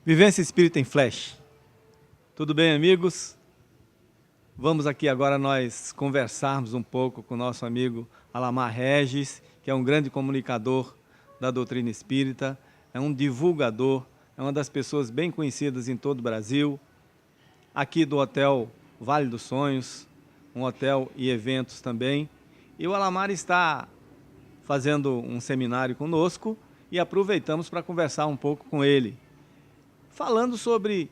Vivência Espírita em Flash. Tudo bem, amigos? Vamos aqui agora nós conversarmos um pouco com o nosso amigo Alamar Regis, que é um grande comunicador da doutrina espírita, é um divulgador, é uma das pessoas bem conhecidas em todo o Brasil, aqui do Hotel Vale dos Sonhos, um hotel e eventos também. E o Alamar está fazendo um seminário conosco e aproveitamos para conversar um pouco com ele, falando sobre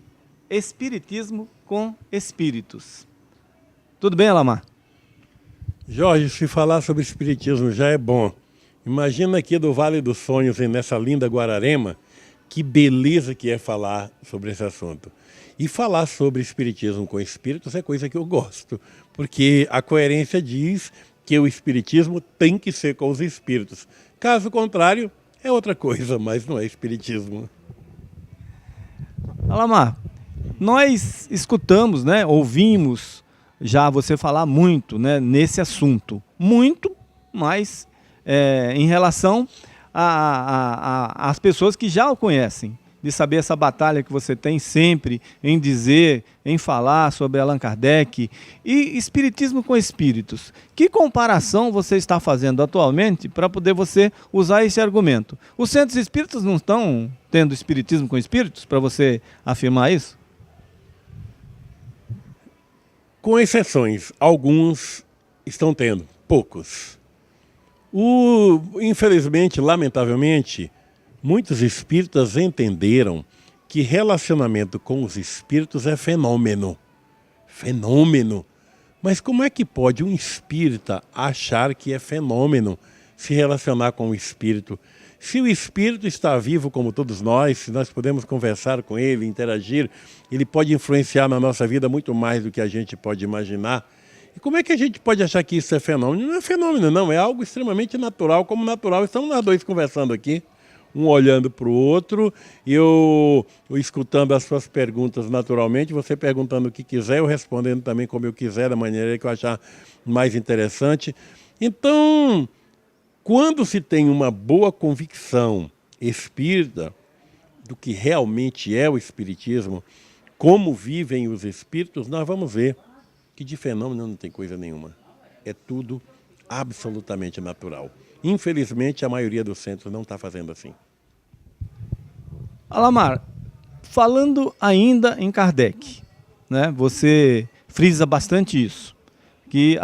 espiritismo com espíritos. Tudo bem, Alamar? Jorge, se falar sobre espiritismo já é bom. Imagina aqui do Vale dos Sonhos, nessa linda Guararema, que beleza que é falar sobre esse assunto. E falar sobre espiritismo com espíritos é coisa que eu gosto, porque a coerência diz que o espiritismo tem que ser com os espíritos. Caso contrário, é outra coisa, mas não é espiritismo. Alamar, nós escutamos, ouvimos já você falar muito, nesse assunto. Muito, mas em relação às pessoas que já o conhecem, de saber essa batalha que você tem sempre em dizer, em falar sobre Allan Kardec e espiritismo com espíritos. Que comparação você está fazendo atualmente para poder você usar esse argumento? Os centros espíritas não estão tendo espiritismo com espíritos para você afirmar isso? Com exceções, alguns estão tendo, poucos. Infelizmente, lamentavelmente, muitos espíritas entenderam que relacionamento com os espíritos é fenômeno. Fenômeno. Mas como é que pode um espírita achar que é fenômeno se relacionar com o espírito? Se o espírito está vivo como todos nós, se nós podemos conversar com ele, interagir, ele pode influenciar na nossa vida muito mais do que a gente pode imaginar. E como é que a gente pode achar que isso é fenômeno? Não é fenômeno, não. É algo extremamente natural, como natural. Estamos nós dois conversando aqui, um olhando para o outro, e eu escutando as suas perguntas naturalmente, você perguntando o que quiser, eu respondendo também como eu quiser, da maneira que eu achar mais interessante. Então, quando se tem uma boa convicção espírita do que realmente é o espiritismo, como vivem os espíritos, nós vamos ver que de fenômeno não tem coisa nenhuma. É tudo absolutamente natural. Infelizmente, a maioria dos centros não está fazendo assim. Alamar, falando ainda em Kardec, você frisa bastante isso, que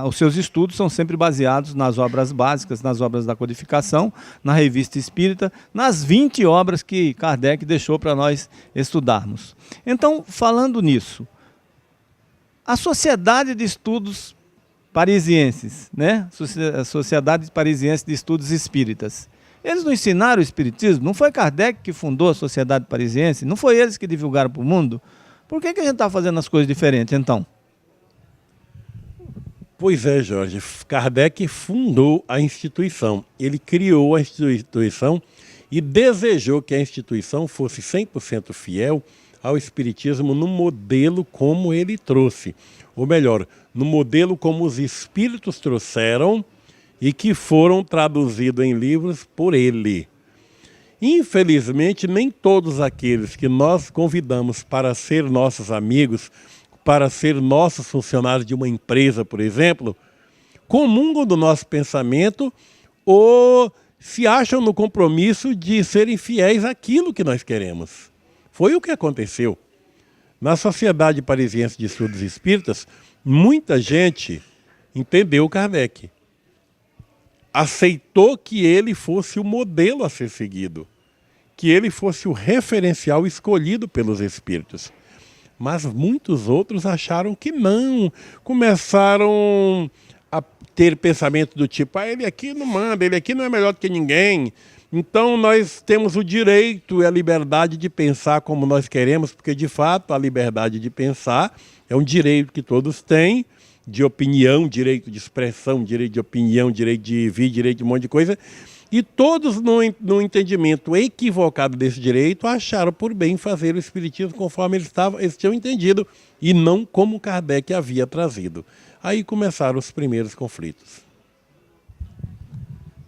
os seus estudos são sempre baseados nas obras básicas, nas obras da codificação, na Revista Espírita, nas 20 obras que Kardec deixou para nós estudarmos. Então, falando nisso, a Sociedade de Estudos Parisienses, a Sociedade Parisiense de Estudos Espíritas, eles não ensinaram o espiritismo? Não foi Kardec que fundou a Sociedade Parisiense? Não foi eles que divulgaram para o mundo? Por que a gente está fazendo as coisas diferentes, então? Pois é, Jorge, Kardec fundou a instituição. Ele criou a instituição e desejou que a instituição fosse 100% fiel ao espiritismo no modelo como ele trouxe. Ou melhor, no modelo como os espíritos trouxeram e que foram traduzidos em livros por ele. Infelizmente, nem todos aqueles que nós convidamos para ser nossos amigos, para ser nossos funcionários de uma empresa, por exemplo, comungam do nosso pensamento ou se acham no compromisso de serem fiéis àquilo que nós queremos. Foi o que aconteceu. Na Sociedade Parisiense de Estudos Espíritas, muita gente entendeu Kardec. Aceitou que ele fosse o modelo a ser seguido, que ele fosse o referencial escolhido pelos espíritos. Mas muitos outros acharam que não, começaram a ter pensamento do tipo, ele aqui não manda, ele aqui não é melhor do que ninguém. Então nós temos o direito e a liberdade de pensar como nós queremos, porque de fato a liberdade de pensar é um direito que todos têm, de opinião, direito de expressão, direito de opinião, direito de vir, direito de um monte de coisa. E todos, no entendimento equivocado desse direito, acharam por bem fazer o espiritismo conforme eles tinham entendido e não como Kardec havia trazido. Aí começaram os primeiros conflitos.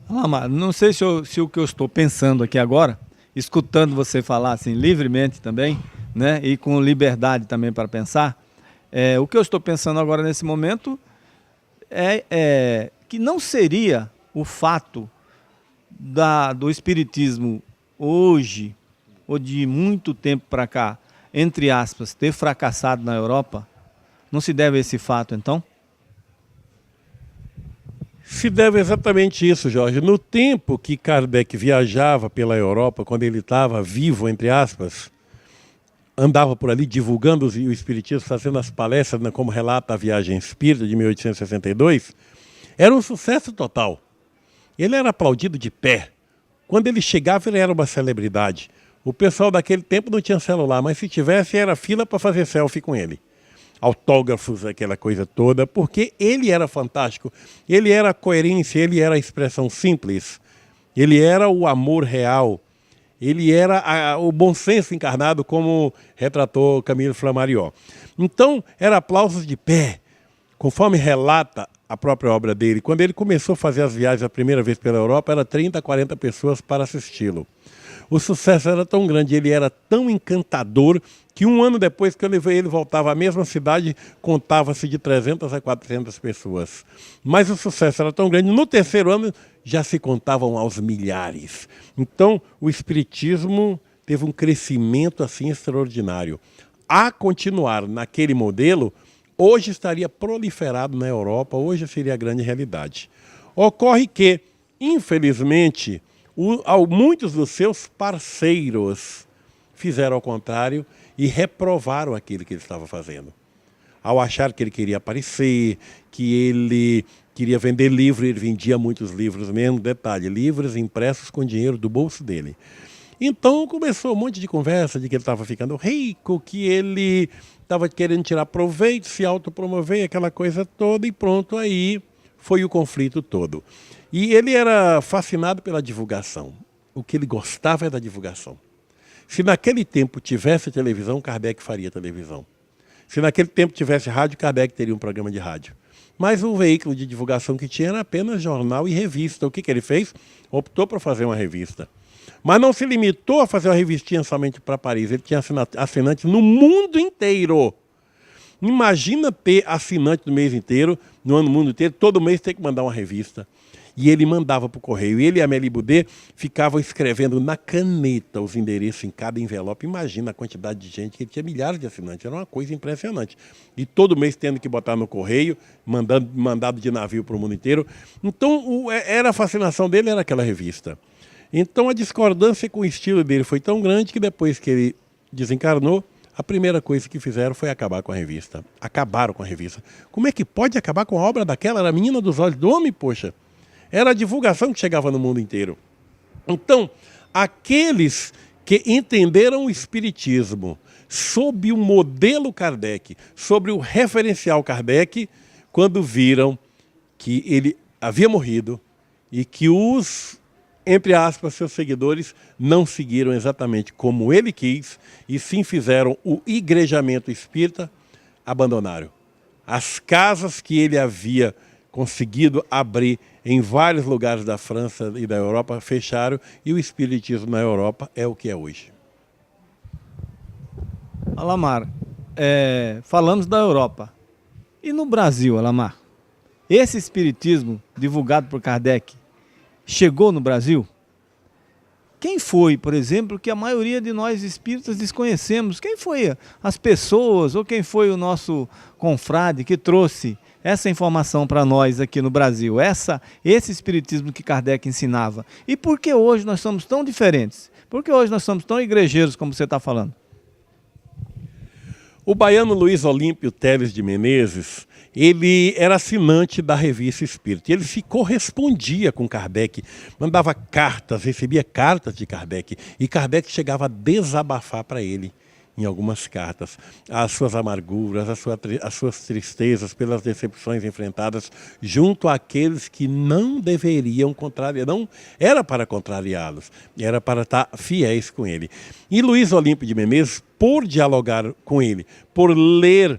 Alamar, não sei se o que eu estou pensando aqui agora escutando você falar assim livremente também, né? E com liberdade também para pensar, o que eu estou pensando agora nesse momento é que não seria o fato do espiritismo hoje, ou de muito tempo para cá, entre aspas, ter fracassado na Europa, não se deve a esse fato, então? Se deve exatamente isso, Jorge. No tempo que Kardec viajava pela Europa, quando ele estava vivo, entre aspas, andava por ali divulgando o Espiritismo, fazendo as palestras, né, como relata a Viagem Espírita de 1862, era um sucesso total. Ele era aplaudido de pé. Quando ele chegava, ele era uma celebridade. O pessoal daquele tempo não tinha celular, mas se tivesse, era fila para fazer selfie com ele. Autógrafos, aquela coisa toda, porque ele era fantástico. Ele era a coerência, ele era a expressão simples. Ele era o amor real. Ele era o bom senso encarnado, como retratou Camille Flammarion. Então, era aplausos de pé. Conforme relata a própria obra dele, quando ele começou a fazer as viagens a primeira vez pela Europa, era 30, 40 pessoas para assisti-lo. O sucesso era tão grande, ele era tão encantador, que um ano depois que eu levei ele voltava à mesma cidade, contava-se de 300 a 400 pessoas. Mas o sucesso era tão grande, no terceiro ano já se contavam aos milhares. Então o espiritismo teve um crescimento assim extraordinário. A continuar naquele modelo, hoje estaria proliferado na Europa, hoje seria a grande realidade. Ocorre que, infelizmente, muitos dos seus parceiros fizeram ao contrário e reprovaram aquilo que ele estava fazendo. Ao achar que ele queria aparecer, que ele queria vender livro, ele vendia muitos livros mesmo, detalhe, livros impressos com dinheiro do bolso dele. Então começou um monte de conversa de que ele estava ficando rico, que ele estava querendo tirar proveito, se autopromover, aquela coisa toda, e pronto, aí foi o conflito todo. E ele era fascinado pela divulgação. O que ele gostava é da divulgação. Se naquele tempo tivesse televisão, Kardec faria televisão. Se naquele tempo tivesse rádio, Kardec teria um programa de rádio. Mas o veículo de divulgação que tinha era apenas jornal e revista. O que ele fez? Optou por fazer uma revista. Mas não se limitou a fazer uma revistinha somente para Paris. Ele tinha assinantes no mundo inteiro. Imagina ter assinante no mês inteiro, no mundo inteiro, todo mês ter que mandar uma revista. E ele mandava para o correio. Ele e a Amélie Boudet ficavam escrevendo na caneta os endereços em cada envelope. Imagina a quantidade de gente, que ele tinha milhares de assinantes. Era uma coisa impressionante. E todo mês tendo que botar no correio, mandado de navio para o mundo inteiro. Então, a fascinação dele era aquela revista. Então, a discordância com o estilo dele foi tão grande que depois que ele desencarnou, a primeira coisa que fizeram foi acabar com a revista. Acabaram com a revista. Como é que pode acabar com a obra daquela? Era a menina dos olhos do homem, poxa. Era a divulgação que chegava no mundo inteiro. Então, aqueles que entenderam o Espiritismo sob o modelo Kardec, sobre o referencial Kardec, quando viram que ele havia morrido e que entre aspas, seus seguidores não seguiram exatamente como ele quis e sim fizeram o igrejamento espírita, abandonaram. As casas que ele havia conseguido abrir em vários lugares da França e da Europa fecharam e o espiritismo na Europa é o que é hoje. Alamar, falamos da Europa. E no Brasil, Alamar? Esse espiritismo divulgado por Kardec chegou no Brasil? Quem foi, por exemplo, que a maioria de nós espíritas desconhecemos? Quem foi as pessoas ou quem foi o nosso confrade que trouxe essa informação para nós aqui no Brasil? Esse espiritismo que Kardec ensinava. E por que hoje nós somos tão diferentes? Por que hoje nós somos tão igrejeiros como você está falando? O baiano Luiz Olímpio Teles de Menezes, ele era assinante da Revista Espírita. Ele se correspondia com Kardec, mandava cartas, recebia cartas de Kardec. E Kardec chegava a desabafar para ele, em algumas cartas, as suas amarguras, as suas tristezas pelas decepções enfrentadas junto àqueles que não deveriam contrariar, não era para contrariá-los, era para estar fiéis com ele. E Luiz Olímpio de Menezes, por dialogar com ele, por ler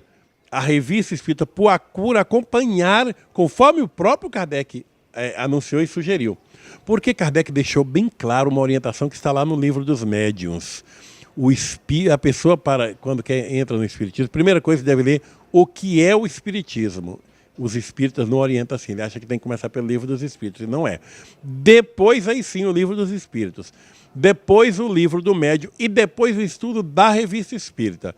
a Revista Espírita, por acompanhar, conforme o próprio Kardec anunciou e sugeriu. Porque Kardec deixou bem claro uma orientação que está lá no livro dos médiuns. A pessoa, quando entra no espiritismo, a primeira coisa que deve ler o que é o espiritismo. Os espíritas não orientam assim, ele acha que tem que começar pelo livro dos espíritos, e não é. Depois, aí sim, o livro dos espíritos. Depois o livro do médium e depois o estudo da revista espírita.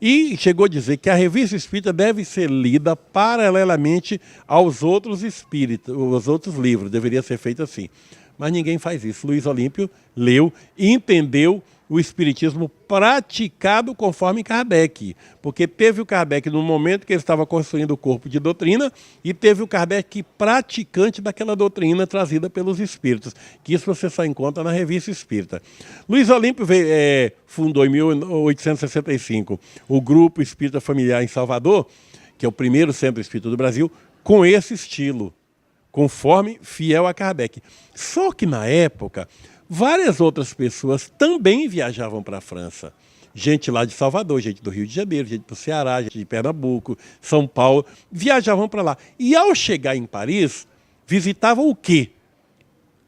E chegou a dizer que a revista espírita deve ser lida paralelamente aos outros espíritos, os outros livros, deveria ser feito assim. Mas ninguém faz isso. Luiz Olímpio leu e entendeu o espiritismo praticado conforme Kardec. Porque teve o Kardec no momento que ele estava construindo o corpo de doutrina e teve o Kardec praticante daquela doutrina trazida pelos espíritos. Que isso você só encontra na revista espírita. Luiz Olímpio fundou em 1865 o Grupo Espírita Familiar em Salvador, que é o primeiro centro espírita do Brasil, com esse estilo, conforme fiel a Kardec. Só que na época, várias outras pessoas também viajavam para a França. Gente lá de Salvador, gente do Rio de Janeiro, gente do Ceará, gente de Pernambuco, São Paulo, viajavam para lá. E ao chegar em Paris, visitavam o quê?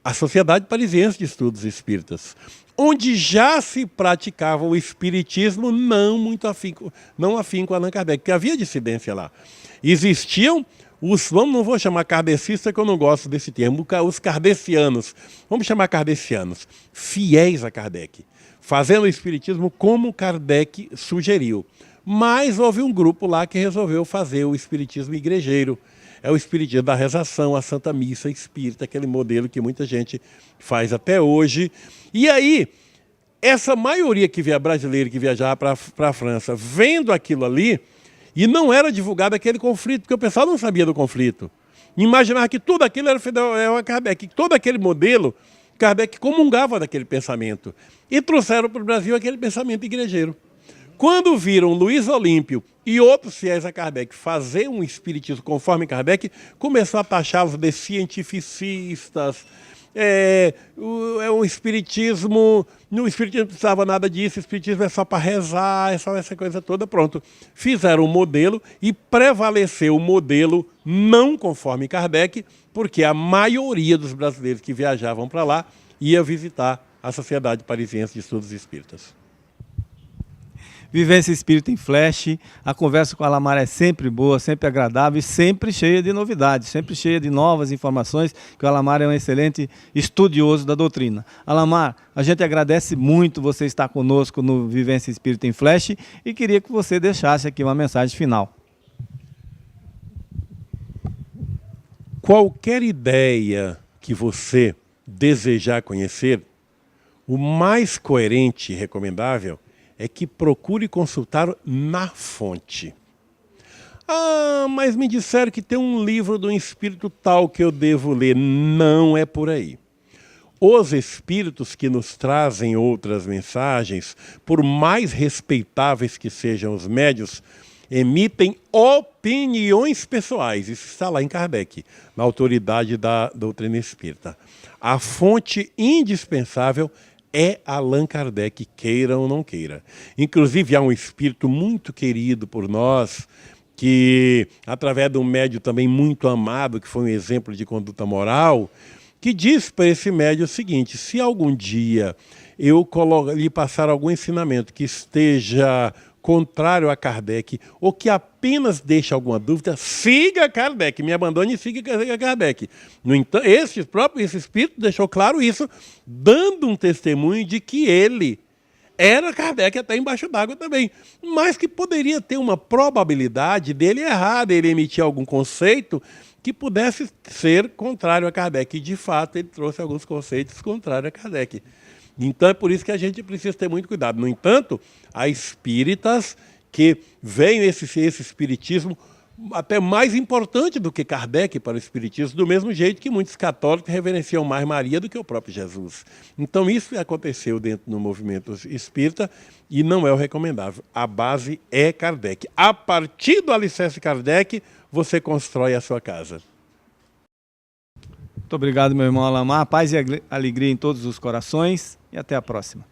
A Sociedade Parisiense de Estudos Espíritas, onde já se praticava o espiritismo não muito afim, não afim com Allan Kardec, porque havia dissidência lá. Existiam não vou chamar kardecista, que eu não gosto desse termo, os kardecianos, vamos chamar kardecianos, fiéis a Kardec, fazendo o espiritismo como Kardec sugeriu. Mas houve um grupo lá que resolveu fazer o espiritismo igrejeiro. É o espiritismo da rezação, a Santa Missa Espírita, aquele modelo que muita gente faz até hoje. E aí, essa maioria brasileira que viajava para a França, vendo aquilo ali, e não era divulgado aquele conflito, porque o pessoal não sabia do conflito. Imaginava que tudo aquilo era fidel a Kardec, que todo aquele modelo, Kardec comungava daquele pensamento. E trouxeram para o Brasil aquele pensamento igrejeiro. Quando viram Luiz Olímpio e outros fiéis a Kardec fazer um espiritismo conforme Kardec, começou a taxá-los de cientificistas. O espiritismo não precisava nada disso, o espiritismo é só para rezar, é só essa coisa toda, pronto. Fizeram um modelo e prevaleceu o modelo não conforme Kardec, porque a maioria dos brasileiros que viajavam para lá ia visitar a Sociedade Parisiense de Estudos Espíritas. Vivência Espírita em Flash, a conversa com a Alamar é sempre boa, sempre agradável e sempre cheia de novidades, sempre cheia de novas informações, que o Alamar é um excelente estudioso da doutrina. Alamar, a gente agradece muito você estar conosco no Vivência Espírita em Flash e queria que você deixasse aqui uma mensagem final. Qualquer ideia que você desejar conhecer, o mais coerente e recomendável é que procure consultar na fonte. Ah, mas me disseram que tem um livro de um espírito tal que eu devo ler. Não é por aí. Os espíritos que nos trazem outras mensagens, por mais respeitáveis que sejam os médios, emitem opiniões pessoais. Isso está lá em Kardec, na autoridade da doutrina espírita. A fonte indispensável é Allan Kardec, queira ou não queira. Inclusive, há um espírito muito querido por nós, que, através de um médium também muito amado, que foi um exemplo de conduta moral, que diz para esse médium o seguinte: se algum dia eu lhe passar algum ensinamento que esteja contrário a Kardec, ou que apenas deixe alguma dúvida, siga Kardec, me abandone e siga Kardec. No entanto, esse espírito deixou claro isso, dando um testemunho de que ele era Kardec até embaixo d'água também, mas que poderia ter uma probabilidade dele errar, dele emitir algum conceito que pudesse ser contrário a Kardec. E, de fato, ele trouxe alguns conceitos contrários a Kardec. Então é por isso que a gente precisa ter muito cuidado. No entanto, há espíritas que veem esse espiritismo até mais importante do que Kardec para o espiritismo, do mesmo jeito que muitos católicos reverenciam mais Maria do que o próprio Jesus. Então isso aconteceu dentro do movimento espírita e não é o recomendável. A base é Kardec. A partir do alicerce Kardec, você constrói a sua casa. Muito obrigado, meu irmão Alamar. Paz e alegria em todos os corações e até a próxima.